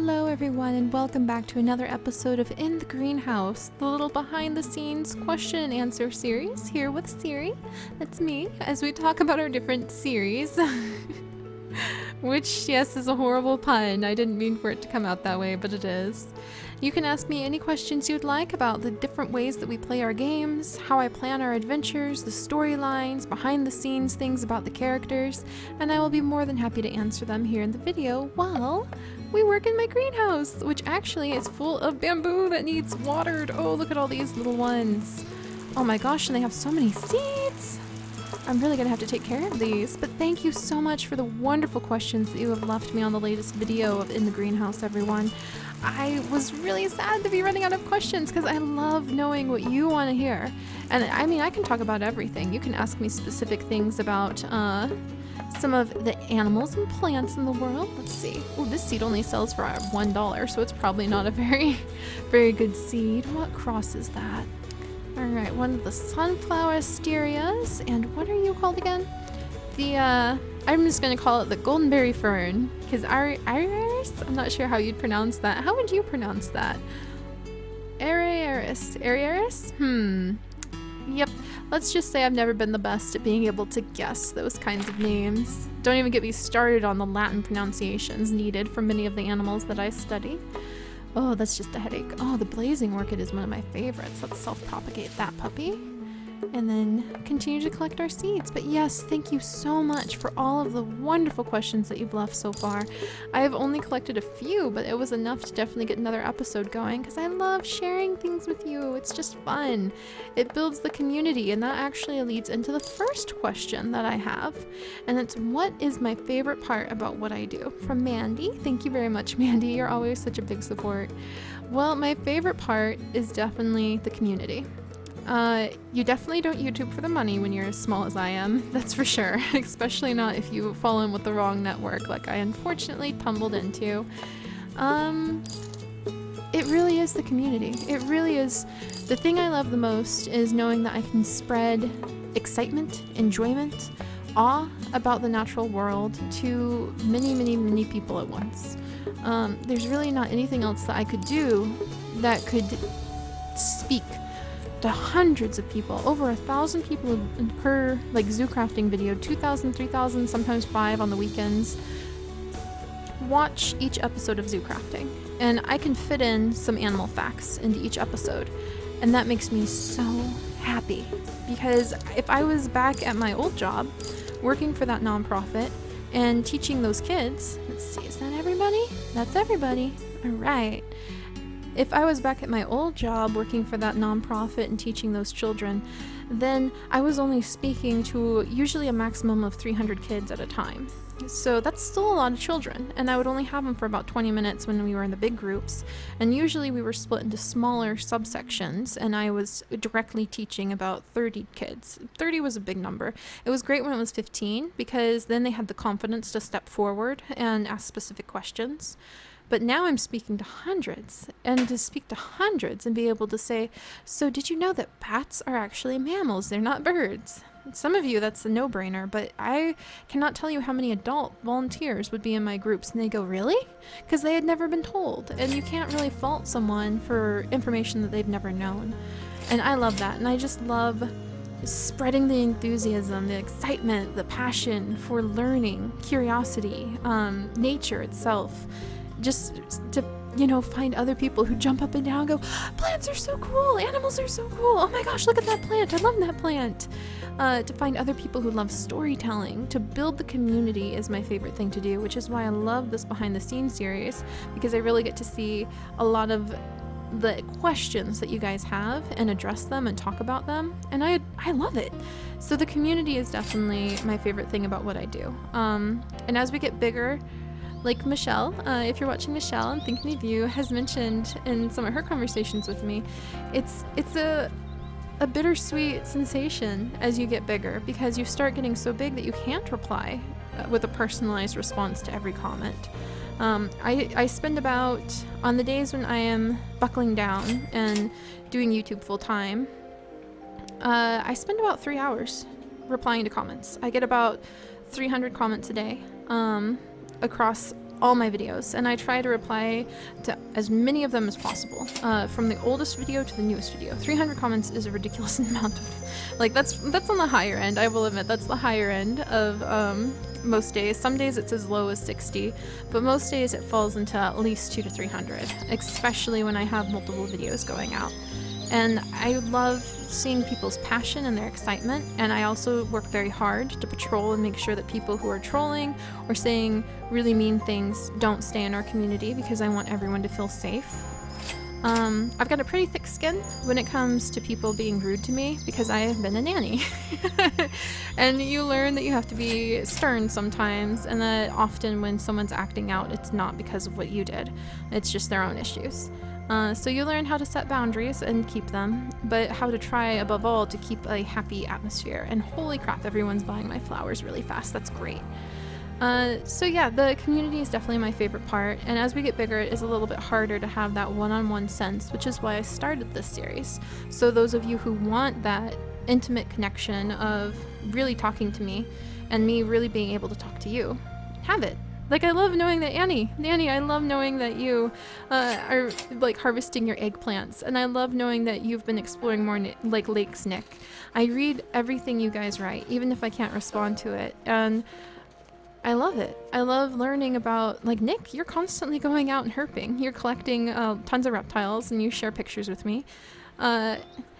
Hello everyone and welcome back to another episode of In the Greenhouse, the little behind the scenes question and answer series here with Seri. That's me, as we talk about our different series. Which, yes, is a horrible pun. I didn't mean for it to come out that way, but it is. You can ask me any questions you'd like about the different ways that we play our games, how I plan our adventures, the storylines, behind the scenes things about the characters, and I will be more than happy to answer them here in the video while we work in my greenhouse, which actually is full of bamboo that needs watered. Oh, look at all these little ones. Oh my gosh, and they have so many seeds. I'm really gonna have to take care of these, but thank you so much for the wonderful questions that you have left me on the latest video of In the Greenhouse, everyone. I was really sad to be running out of questions because I love knowing what you want to hear. And I mean, I can talk about everything. You can ask me specific things about some of the animals and plants in the world. Let's see. Oh, this seed only sells for $1, so it's probably not a very good seed. What cross is that? Alright, one of the sunflower asterias. And what are you called again? I'm just going to call it the goldenberry fern, because Iris? I'm not sure how you'd pronounce that. How would you pronounce that? Ariaris? Yep. Let's just say I've never been the best at being able to guess those kinds of names. Don't even get me started on the Latin pronunciations needed for many of the animals that I study. Oh, that's just a headache. Oh, the blazing orchid is one of my favorites. Let's self-propagate that puppy. And then continue to collect our seeds. But yes, thank you so much for all of the wonderful questions that you've left so far. I have only collected a few, but it was enough to definitely get another episode going because I love sharing things with you. It's just fun. It builds the community, and that actually leads into the first question that I have. And it's, what is my favorite part about what I do? From Mandy. Thank you very much, Mandy. You're always such a big support. Well, my favorite part is definitely the community. You definitely don't YouTube for the money when you're as small as I am, that's for sure, especially not if you fall in with the wrong network like I unfortunately tumbled into. It really is the community. It really is. The thing I love the most is knowing that I can spread excitement, enjoyment, awe about the natural world to many people at once. There's really not anything else that I could do that could speak to hundreds of people, over 1,000 people per zoo crafting video, 2,000, 3,000, sometimes 5 on the weekends, watch each episode of zoo crafting. And I can fit in some animal facts into each episode. And that makes me so happy, because if I was back at my old job, working for that nonprofit and teaching those kids, let's see, is that everybody? That's everybody. All right. If I was back at my old job working for that nonprofit and teaching those children, then I was only speaking to usually a maximum of 300 kids at a time. So that's still a lot of children, and I would only have them for about 20 minutes when we were in the big groups. And usually we were split into smaller subsections, and I was directly teaching about 30 kids. 30 was a big number. It was great when it was 15, because then they had the confidence to step forward and ask specific questions. But now I'm speaking to hundreds, and to speak to hundreds and be able to say, so did you know that bats are actually mammals? They're not birds. Some of you, that's a no-brainer, but I cannot tell you how many adult volunteers would be in my groups, and they go, really? Because they had never been told, and you can't really fault someone for information that they've never known. And I love that, and I just love spreading the enthusiasm, the excitement, the passion for learning, curiosity, nature itself. Just to, find other people who jump up and down and go, plants are so cool, animals are so cool, oh my gosh, look at that plant, I love that plant. To find other people who love storytelling, to build the community is my favorite thing to do, which is why I love this behind the scenes series, because I really get to see a lot of the questions that you guys have and address them and talk about them, and I love it. So the community is definitely my favorite thing about what I do. And as we get bigger, like Michelle, if you're watching, Michelle, I'm thinking of you, has mentioned in some of her conversations with me, it's a bittersweet sensation as you get bigger, because you start getting so big that you can't reply with a personalized response to every comment. I spend about, on the days when I am buckling down and doing YouTube full time, I spend about 3 hours replying to comments. I get about 300 comments a day. Across all my videos, and I try to reply to as many of them as possible, from the oldest video to the newest video. 300 comments is a ridiculous amount of, like, that's on the higher end. I will admit that's the higher end of most days. Some days it's as low as 60, but most days it falls into at least 200 to 300, especially when I have multiple videos going out. And I love seeing people's passion and their excitement, and I also work very hard to patrol and make sure that people who are trolling or saying really mean things don't stay in our community, because I want everyone to feel safe. I've got a pretty thick skin when it comes to people being rude to me, because I have been a nanny. And you learn that you have to be stern sometimes, and that often when someone's acting out, it's not because of what you did. It's just their own issues. So you learn how to set boundaries and keep them, but how to try above all to keep a happy atmosphere. And holy crap, everyone's buying my flowers really fast. That's great. So yeah, the community is definitely my favorite part, and as we get bigger it is a little bit harder to have that one-on-one sense, which is why I started this series. So those of you who want that intimate connection of really talking to me and me really being able to talk to you, have it. Like, I love knowing that Annie, I love knowing that you are like harvesting your eggplants, and I love knowing that you've been exploring more like lakes, Nick. I read everything you guys write, even if I can't respond to it, and I love it. I love learning about, like, Nick, you're constantly going out and herping. You're collecting tons of reptiles, and you share pictures with me.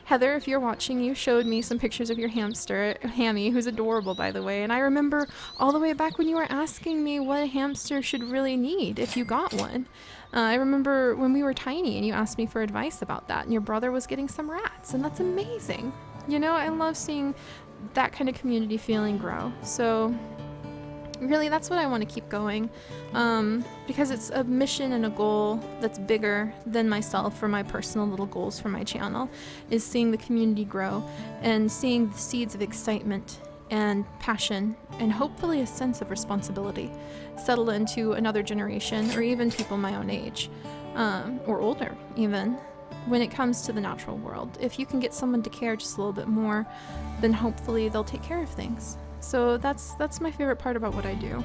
Heather, if you're watching, you showed me some pictures of your hamster, Hammy, who's adorable, by the way. And I remember all the way back when you were asking me what a hamster should really need if you got one. I remember when we were tiny and you asked me for advice about that, and your brother was getting some rats, and that's amazing. You know, I love seeing that kind of community feeling grow. So really, that's what I want to keep going, because it's a mission and a goal that's bigger than myself for my personal little goals for my channel, is seeing the community grow and seeing the seeds of excitement and passion and hopefully a sense of responsibility settle into another generation, or even people my own age, or older even, when it comes to the natural world. If you can get someone to care just a little bit more, then hopefully they'll take care of things. So that's my favorite part about what I do,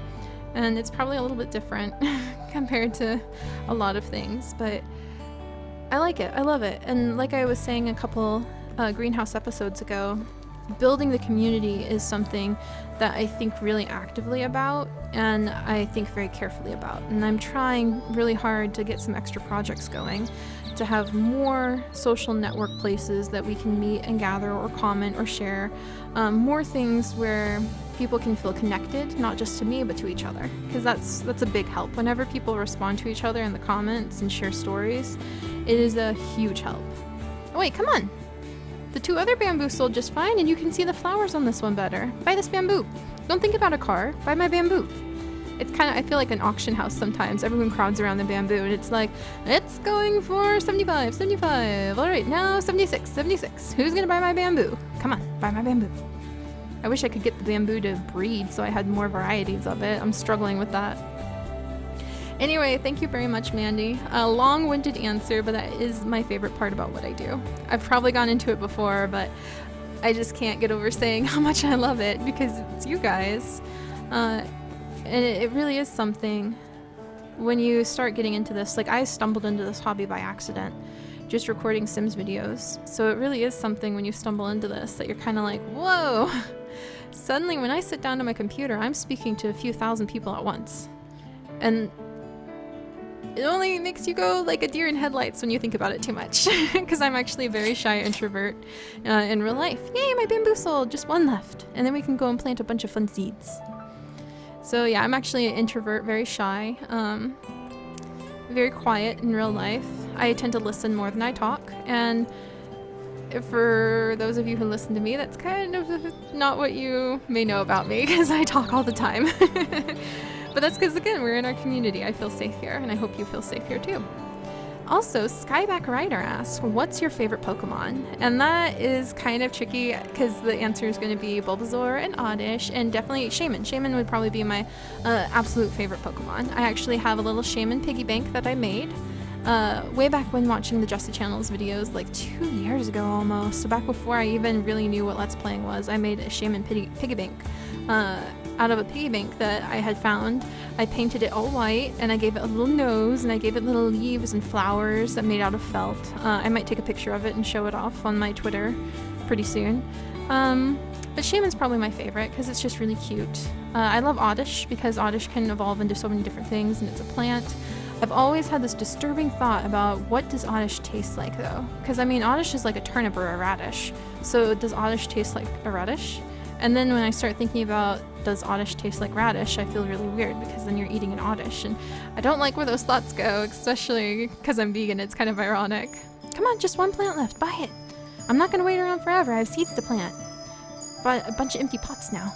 and it's probably a little bit different compared to a lot of things, but I like it. I love it. And like I was saying a couple greenhouse episodes ago, building the community is something that I think really actively about, and I think very carefully about, and I'm trying really hard to get some extra projects going, to have more social network places that we can meet and gather or comment or share, more things where people can feel connected, not just to me but to each other, because that's a big help. Whenever people respond to each other in the comments and share stories, it is a huge help. Oh wait, come on! The two other bamboo sold just fine, and you can see the flowers on this one better. Buy this bamboo. Don't think about a car, buy my bamboo. It's kind of, I feel like an auction house sometimes. Everyone crowds around the bamboo, and it's like, it's going for 75, 75. All right, now 76, 76. Who's gonna buy my bamboo? Come on, buy my bamboo. I wish I could get the bamboo to breed so I had more varieties of it. I'm struggling with that. Anyway, thank you very much, Mandy. A long-winded answer, but that is my favorite part about what I do. I've probably gone into it before, but I just can't get over saying how much I love it, because it's you guys. And it really is something when you start getting into this. Like, I stumbled into this hobby by accident, just recording Sims videos. So it really is something when you stumble into this that you're kind of like, whoa. Suddenly, when I sit down to my computer, I'm speaking to a few thousand people at once. And it only makes you go like a deer in headlights when you think about it too much, because I'm actually a very shy introvert in real life. Yay, my bamboo sold, just one left. And then we can go and plant a bunch of fun seeds. So yeah, I'm actually an introvert, very shy, very quiet in real life. I tend to listen more than I talk, and for those of you who listen to me, that's kind of not what you may know about me, because I talk all the time. But that's because, again, we're in our community. I feel safe here, and I hope you feel safe here too. Also, Skyback Rider asks, what's your favorite Pokemon? And that is kind of tricky, because the answer is going to be Bulbasaur and Oddish, and definitely Shaman. Shaman would probably be my absolute favorite Pokemon. I actually have a little Shaman piggy bank that I made way back when watching the Justy Channel's videos, like 2 years ago almost. So back before I even really knew what Let's Playing was, I made a Shaman piggy bank. out of a piggy bank that I had found. I painted it all white, and I gave it a little nose, and I gave it little leaves and flowers that made out of felt. I might take a picture of it and show it off on my Twitter pretty soon. But Shaman's probably my favorite because it's just really cute. I love Oddish because Oddish can evolve into so many different things, and it's a plant. I've always had this disturbing thought about what does Oddish taste like though? Because I mean, Oddish is like a turnip or a radish. So does Oddish taste like a radish? And then when I start thinking about does Oddish taste like radish, I feel really weird because then you're eating an Oddish, and I don't like where those thoughts go, especially because I'm vegan. It's kind of ironic. Come on, just one plant left. Buy it. I'm not gonna wait around forever. I have seeds to plant. Bought a bunch of empty pots now.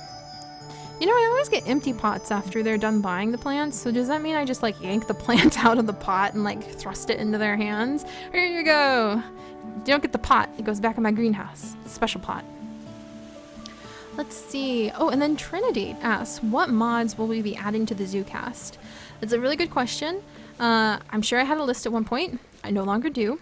You know, I always get empty pots after they're done buying the plants, so does that mean I just like yank the plant out of the pot and like thrust it into their hands? Here you go! You don't get the pot, it goes back in my greenhouse. It's a special pot. Let's see. Oh, and then Trinity asks, what mods will we be adding to the ZooCast? That's a really good question. I'm sure I had a list at one point. I no longer do.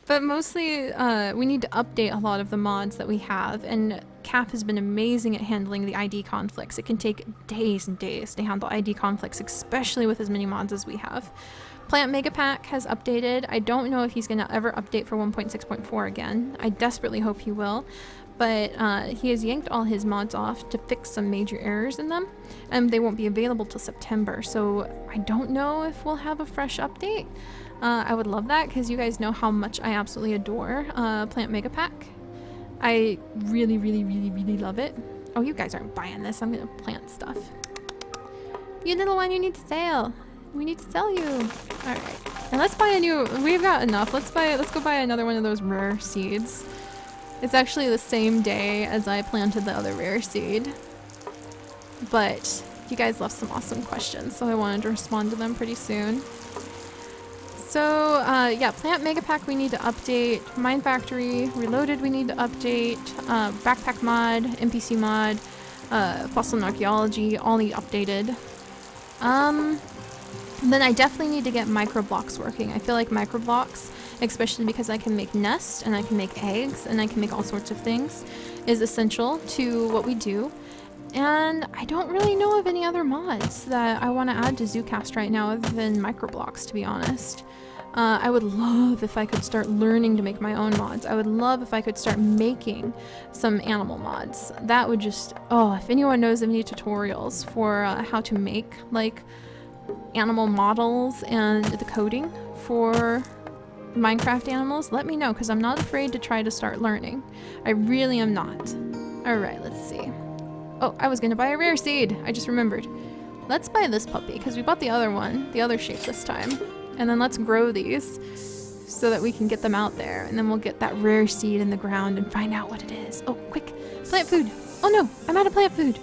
But mostly we need to update a lot of the mods that we have, and Cap has been amazing at handling the ID conflicts. It can take days and days to handle ID conflicts, especially with as many mods as we have. Plant Mega Pack has updated. I don't know if he's going to ever update for 1.6.4 again. I desperately hope he will. But he has yanked all his mods off to fix some major errors in them, and they won't be available till September, so I don't know if we'll have a fresh update. I would love that because you guys know how much I absolutely adore Plant Mega Pack. I really, really, really, really love it. Oh, you guys aren't buying this. I'm gonna plant stuff. You little one, you need to sell. We need to sell you. All right, and let's buy a new. We've got enough. Let's go buy another one of those rare seeds. It's actually the same day as I planted the other rare seed. But you guys left some awesome questions, so I wanted to respond to them pretty soon. So, yeah, Plant Mega Pack we need to update. Mine Factory Reloaded we need to update. Backpack mod, NPC mod, Fossil and Archaeology all need updated. Then I definitely need to get microblocks working. I feel like microblocks, especially because I can make nests and I can make eggs and I can make all sorts of things, is essential to what we do. And I don't really know of any other mods that I want to add to ZooCast right now other than microblocks, to be honest. I would love if I could start learning to make my own mods. I would love if I could start making some animal mods. That would just, oh, if anyone knows of any tutorials for how to make like animal models and the coding for Minecraft animals, let me know because I'm not afraid to try to start learning. I really am not. Alright, let's see. Oh, I was gonna buy a rare seed. I just remembered. Let's buy this puppy because we bought the other one, the other shape this time. And then let's grow these so that we can get them out there. And then we'll get that rare seed in the ground and find out what it is. Oh, quick, plant food. Oh no, I'm out of plant food.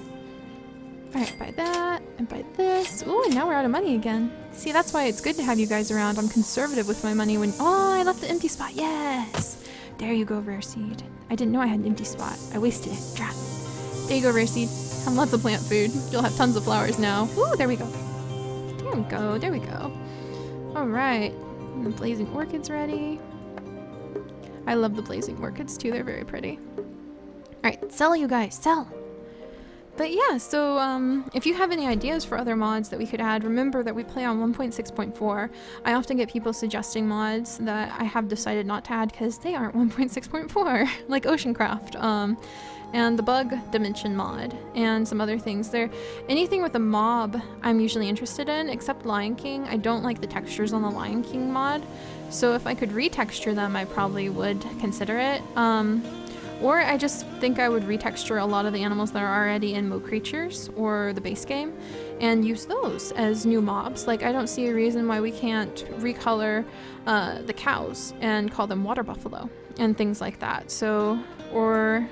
Alright, buy that and buy this. Ooh, and now we're out of money again. See, that's why it's good to have you guys around. I'm conservative with my money when... Oh, I left the empty spot. Yes! There you go, rare seed. I didn't know I had an empty spot. I wasted it. Drop. There you go, rare seed. Have lots of plant food. You'll have tons of flowers now. Ooh, there we go. There we go. There we go. Alright. The blazing orchid's ready. I love the blazing orchids too. They're very pretty. Alright, sell you guys. Sell! But yeah, so if you have any ideas for other mods that we could add, remember that we play on 1.6.4. I often get people suggesting mods that I have decided not to add because they aren't 1.6.4, like Oceancraft, and the Bug Dimension mod, and some other things. Anything with a mob I'm usually interested in, except Lion King. I don't like the textures on the Lion King mod, so if I could retexture them, I probably would consider it. Or I just think I would retexture a lot of the animals that are already in Mo Creatures or the base game and use those as new mobs. Like, I don't see a reason why we can't recolor the cows and call them water buffalo and things like that. So, or,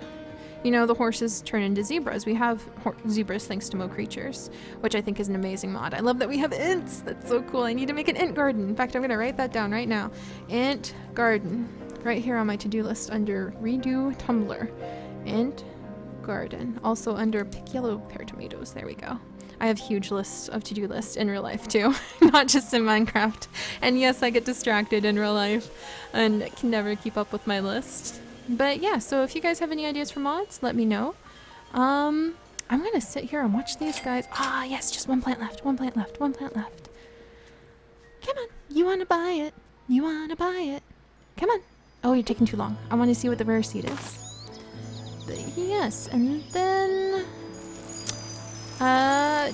you know, the horses turn into zebras. We have zebras thanks to Mo Creatures, which I think is an amazing mod. I love that we have ints. That's so cool. I need to make an int garden. In fact, I'm going to write that down right now. Int garden. Right here on my to-do list under redo Tumblr. Int garden. Also under pick yellow pear tomatoes. There we go. I have huge lists of to-do lists in real life too, not just in Minecraft. And yes, I get distracted in real life and can never keep up with my list. But yeah, so if you guys have any ideas for mods, let me know. I'm gonna sit here and watch these guys. Ah, yes, just one plant left, one plant left, one plant left. Come on, you wanna buy it? You wanna buy it? Come on. Oh, you're taking too long. I want to see what the rare seed is. But yes, and then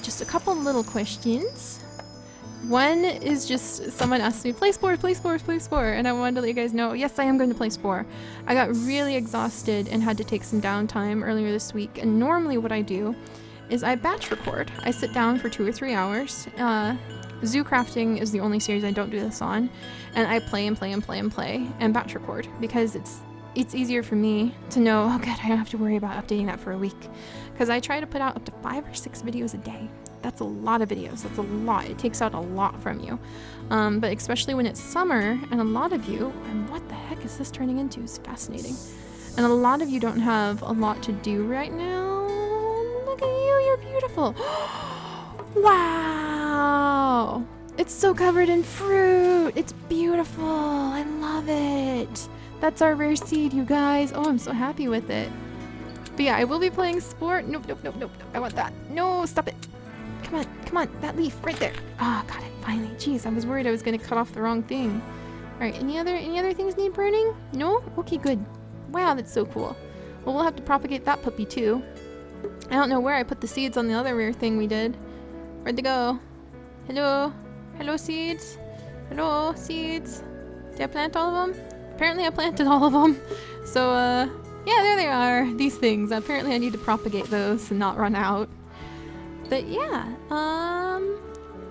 just a couple little questions. One is just someone asked me, play Spore, play Spore, play Spore, and I wanted to let you guys know, yes, I am going to play Spore. I got really exhausted and had to take some downtime earlier this week, and normally what I do is I batch record. I sit down for 2 or 3 hours. Zoo Crafting is the only series I don't do this on, and I play and play and play and play and batch record because it's easier for me to know, oh good, I don't have to worry about updating that for a week, because I try to put out up to 5 or 6 videos a day. That's a lot of videos. That's a lot. It takes out a lot from you. But especially when it's summer, and a lot of you, and what the heck is this turning into? It's fascinating. And a lot of you don't have a lot to do right now. Look at you, you're beautiful. Wow. It's so covered in fruit. It's beautiful. I love it. That's our rare seed, you guys. Oh, I'm so happy with it. But yeah, I will be playing Sport. Nope, nope, nope, nope. I want that. No, stop it. Come on, that leaf right there. Ah, got it, finally. Jeez, I was worried I was gonna cut off the wrong thing. Alright, any other things need pruning? No? Okay, good. Wow, that's so cool. Well, we'll have to propagate that puppy too. I don't know where I put the seeds on the other rare thing we did. Where'd they go? Hello? Hello, seeds? Hello, seeds? Did I plant all of them? Apparently I planted all of them. So, yeah, there they are. These things. Apparently I need to propagate those and not run out. But yeah,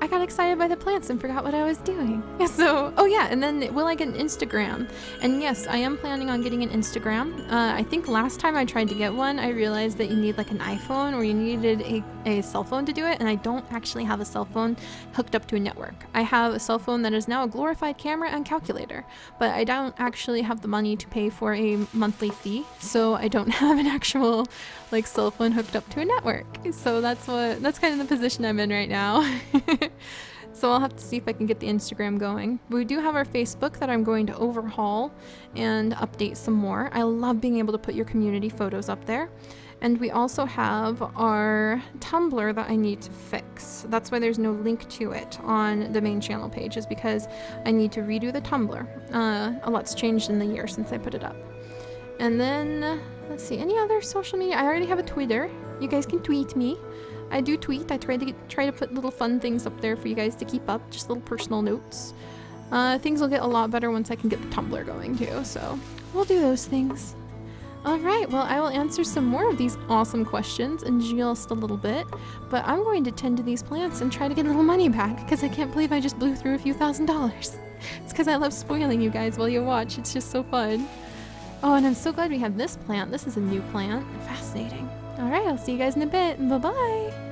I got excited by the plants and forgot what I was doing. Yeah, so, oh yeah, and then will I get an Instagram? And yes, I am planning on getting an Instagram. I think last time I tried to get one, I realized that you need like an iPhone or you needed a cell phone to do it, and I don't actually have a cell phone hooked up to a network. I have a cell phone that is now a glorified camera and calculator, but I don't actually have the money to pay for a monthly fee, so I don't have an actual like cell phone hooked up to a network. So that's kind of the position I'm in right now. So I'll have to see if I can get the Instagram going. We do have our Facebook that I'm going to overhaul and update some more. I love being able to put your community photos up there. And we also have our Tumblr that I need to fix. That's why there's no link to it on the main channel page, is because I need to redo the Tumblr. A lot's changed in the year since I put it up. And then, let's see, any other social media? I already have a Twitter. You guys can tweet me. I do tweet. I try to put little fun things up there for you guys to keep up, just little personal notes. Things will get a lot better once I can get the Tumblr going too, so we'll do those things. Alright, well I will answer some more of these awesome questions in just a little bit, but I'm going to tend to these plants and try to get a little money back, because I can't believe I just blew through a few $1,000s. It's because I love spoiling you guys while you watch. It's just so fun. Oh, and I'm so glad we have this plant. This is a new plant. Fascinating. Alright, I'll see you guys in a bit. Bye-bye!